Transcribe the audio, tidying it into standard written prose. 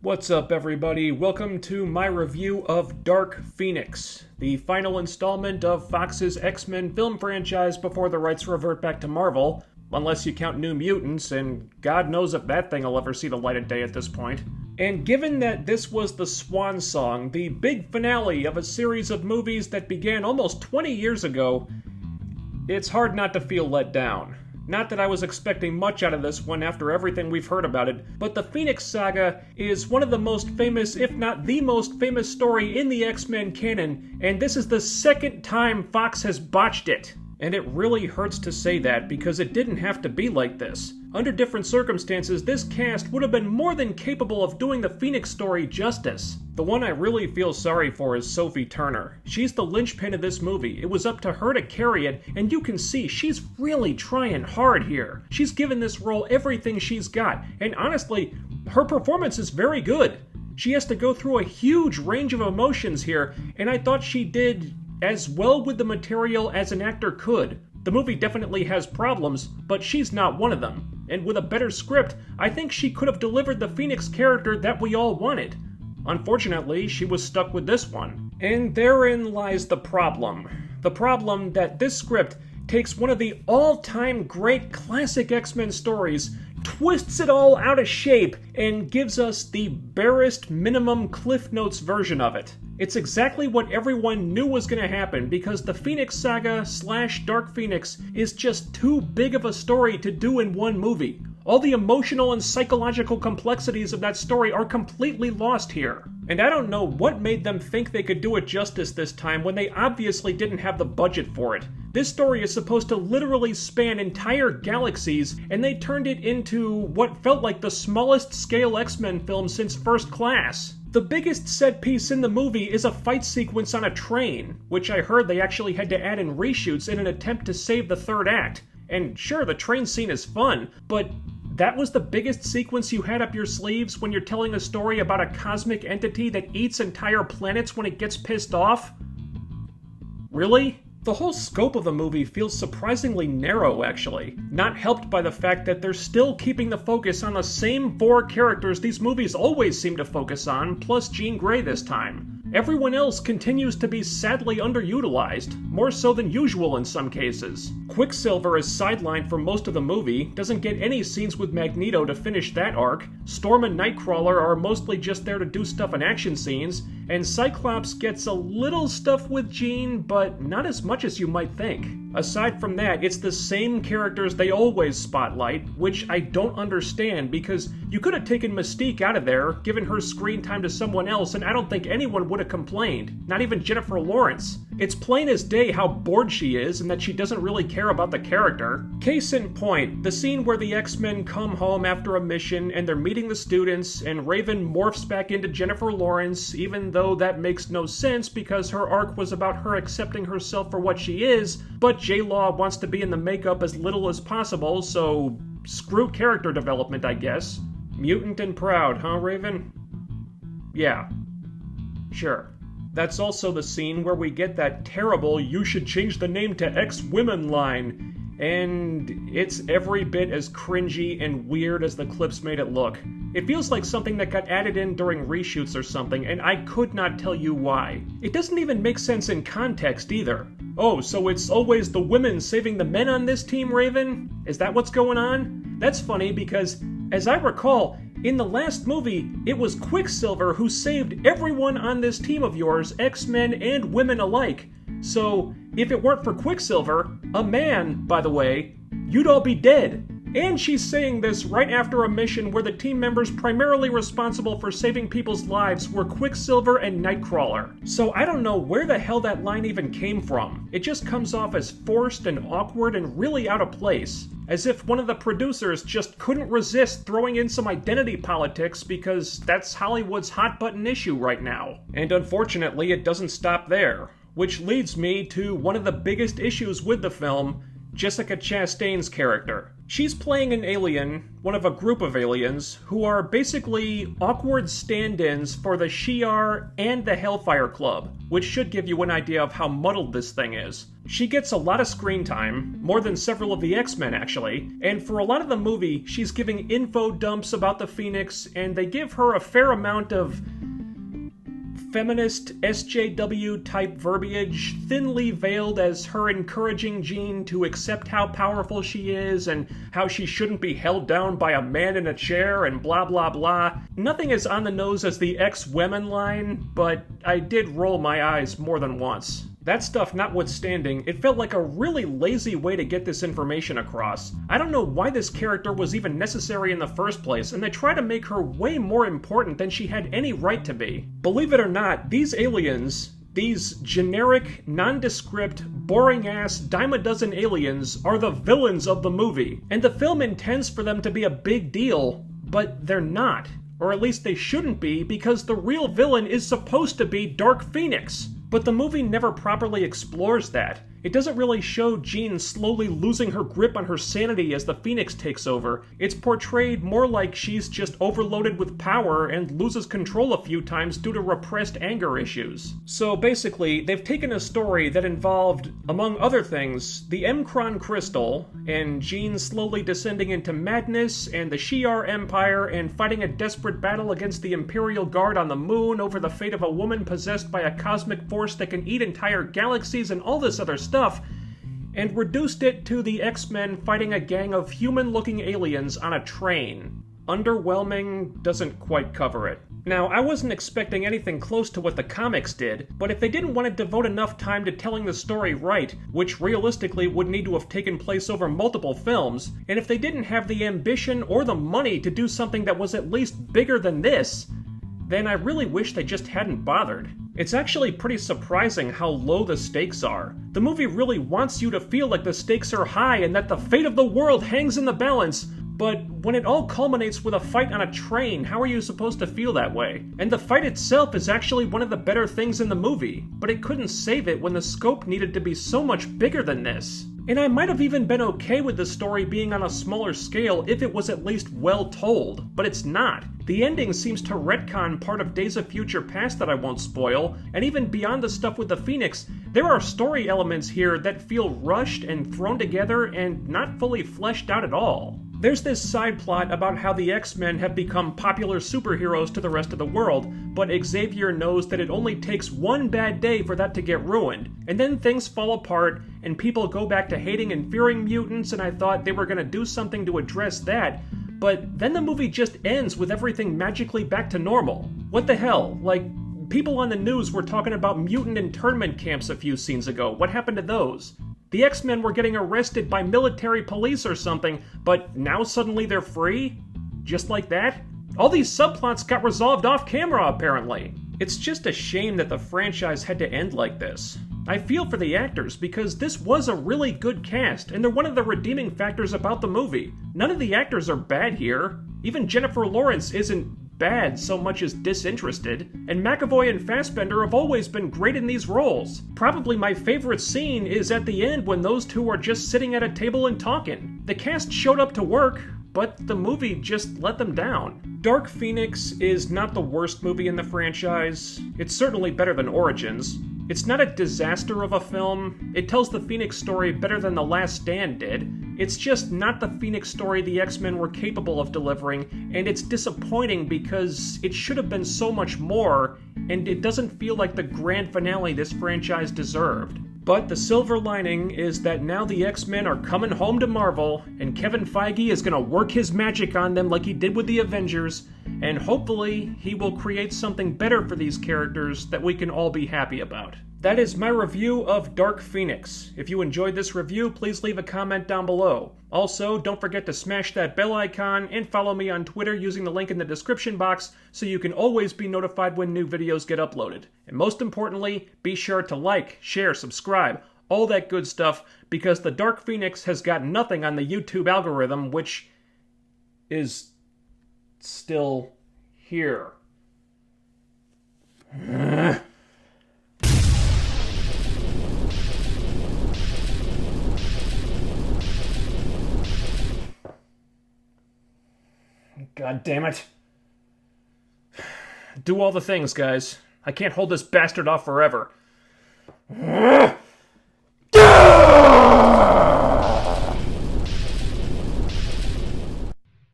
What's up, everybody? Welcome to my review of Dark Phoenix, the final installment of Fox's X-Men film franchise before the rights revert back to Marvel, unless you count New Mutants, and God knows if that thing will ever see the light of day at this point. And given that this was the swan song, the big finale of a series of movies that began almost 20 years ago, it's hard not to feel let down. Not that I was expecting much out of this one after everything we've heard about it, but the Phoenix Saga is one of the most famous, if not the most famous story in the X-Men canon, and this is the second time Fox has botched it. And it really hurts to say that, because it didn't have to be like this. Under different circumstances, this cast would have been more than capable of doing the Phoenix story justice. The one I really feel sorry for is Sophie Turner. She's the linchpin of this movie. It was up to her to carry it, and you can see she's really trying hard here. She's given this role everything she's got, and honestly, her performance is very good. She has to go through a huge range of emotions here, and I thought she did as well with the material as an actor could. The movie definitely has problems, but she's not one of them. And with a better script, I think she could have delivered the Phoenix character that we all wanted. Unfortunately, she was stuck with this one. And therein lies the problem. The problem that this script takes one of the all-time great classic X-Men stories, twists it all out of shape, and gives us the barest minimum Cliff Notes version of it. It's exactly what everyone knew was going to happen, because the Phoenix Saga / Dark Phoenix is just too big of a story to do in one movie. All the emotional and psychological complexities of that story are completely lost here. And I don't know what made them think they could do it justice this time when they obviously didn't have the budget for it. This story is supposed to literally span entire galaxies, and they turned it into what felt like the smallest scale X-Men film since First Class. The biggest set piece in the movie is a fight sequence on a train, which I heard they actually had to add in reshoots in an attempt to save the third act. And sure, the train scene is fun, but that was the biggest sequence you had up your sleeves when you're telling a story about a cosmic entity that eats entire planets when it gets pissed off? Really? The whole scope of the movie feels surprisingly narrow, actually. Not helped by the fact that they're still keeping the focus on the same four characters these movies always seem to focus on, plus Jean Grey this time. Everyone else continues to be sadly underutilized, more so than usual in some cases. Quicksilver is sidelined for most of the movie, doesn't get any scenes with Magneto to finish that arc, Storm and Nightcrawler are mostly just there to do stuff in action scenes, and Cyclops gets a little stuff with Jean, but not as much as you might think. Aside from that, it's the same characters they always spotlight, which I don't understand, because you could have taken Mystique out of there, given her screen time to someone else, and I don't think anyone would have complained, not even Jennifer Lawrence. It's plain as day how bored she is and that she doesn't really care about the character. Case in point, the scene where the X-Men come home after a mission and they're meeting the students and Raven morphs back into Jennifer Lawrence, even though that makes no sense because her arc was about her accepting herself for what she is, but J-Law wants to be in the makeup as little as possible, so screw character development, I guess. Mutant and proud, huh, Raven? Yeah. Sure. That's also the scene where we get that terrible "you should change the name to X-Women" line, and it's every bit as cringy and weird as the clips made it look. It feels like something that got added in during reshoots or something, and I could not tell you why. It doesn't even make sense in context either. Oh, so it's always the women saving the men on this team, Raven? Is that what's going on? That's funny because, as I recall, in the last movie, it was Quicksilver who saved everyone on this team of yours, X-Men and women alike. So, if it weren't for Quicksilver, a man, by the way, you'd all be dead. And she's saying this right after a mission where the team members primarily responsible for saving people's lives were Quicksilver and Nightcrawler. So I don't know where the hell that line even came from. It just comes off as forced and awkward and really out of place. As if one of the producers just couldn't resist throwing in some identity politics because that's Hollywood's hot-button issue right now. And unfortunately, it doesn't stop there. Which leads me to one of the biggest issues with the film, Jessica Chastain's character. She's playing an alien, one of a group of aliens, who are basically awkward stand-ins for the Shi'ar and the Hellfire Club, which should give you an idea of how muddled this thing is. She gets a lot of screen time, more than several of the X-Men actually, and for a lot of the movie, she's giving info dumps about the Phoenix, and they give her a fair amount of feminist SJW-type verbiage, thinly veiled as her encouraging Jean to accept how powerful she is and how she shouldn't be held down by a man in a chair and blah blah blah. Nothing as on the nose as the ex-women line, but I did roll my eyes more than once. That stuff notwithstanding, it felt like a really lazy way to get this information across. I don't know why this character was even necessary in the first place, and they try to make her way more important than she had any right to be. Believe it or not, these aliens, these generic, nondescript, boring-ass, dime-a-dozen aliens are the villains of the movie, and the film intends for them to be a big deal, but they're not. Or at least they shouldn't be, because the real villain is supposed to be Dark Phoenix. But the movie never properly explores that. It doesn't really show Jean slowly losing her grip on her sanity as the Phoenix takes over. It's portrayed more like she's just overloaded with power and loses control a few times due to repressed anger issues. So basically, they've taken a story that involved, among other things, the M-Cron crystal, and Jean slowly descending into madness, and the Shi'ar Empire, and fighting a desperate battle against the Imperial Guard on the moon over the fate of a woman possessed by a cosmic force that can eat entire galaxies and all this other stuff, and reduced it to the X-Men fighting a gang of human-looking aliens on a train. Underwhelming doesn't quite cover it. Now, I wasn't expecting anything close to what the comics did, but if they didn't want to devote enough time to telling the story right, which realistically would need to have taken place over multiple films, and if they didn't have the ambition or the money to do something that was at least bigger than this, then I really wish they just hadn't bothered. It's actually pretty surprising how low the stakes are. The movie really wants you to feel like the stakes are high and that the fate of the world hangs in the balance, but when it all culminates with a fight on a train, how are you supposed to feel that way? And the fight itself is actually one of the better things in the movie, but it couldn't save it when the scope needed to be so much bigger than this. And I might have even been okay with the story being on a smaller scale if it was at least well told, but it's not. The ending seems to retcon part of Days of Future Past that I won't spoil, and even beyond the stuff with the Phoenix, there are story elements here that feel rushed and thrown together and not fully fleshed out at all. There's this side plot about how the X-Men have become popular superheroes to the rest of the world, but Xavier knows that it only takes one bad day for that to get ruined, and then things fall apart, and people go back to hating and fearing mutants, and I thought they were gonna do something to address that, but then the movie just ends with everything magically back to normal. What the hell? Like, people on the news were talking about mutant internment camps a few scenes ago. What happened to those? The X-Men were getting arrested by military police or something, but now suddenly they're free? Just like that? All these subplots got resolved off camera, apparently. It's just a shame that the franchise had to end like this. I feel for the actors because this was a really good cast, and they're one of the redeeming factors about the movie. None of the actors are bad here. Even Jennifer Lawrence isn't bad so much as disinterested, and McAvoy and Fassbender have always been great in these roles. Probably my favorite scene is at the end when those two are just sitting at a table and talking. The cast showed up to work, but the movie just let them down. Dark Phoenix is not the worst movie in the franchise. It's certainly better than Origins. It's not a disaster of a film. It tells the Phoenix story better than The Last Stand did. It's just not the Phoenix story the X-Men were capable of delivering, and it's disappointing because it should have been so much more, and it doesn't feel like the grand finale this franchise deserved. But the silver lining is that now the X-Men are coming home to Marvel, and Kevin Feige is gonna work his magic on them like he did with the Avengers, and hopefully he will create something better for these characters that we can all be happy about. That is my review of Dark Phoenix. If you enjoyed this review, please leave a comment down below. Also, don't forget to smash that bell icon and follow me on Twitter using the link in the description box so you can always be notified when new videos get uploaded. And most importantly, be sure to like, share, subscribe, all that good stuff, because the Dark Phoenix has got nothing on the YouTube algorithm, which is still here. God damn it. Do all the things, guys. I can't hold this bastard off forever.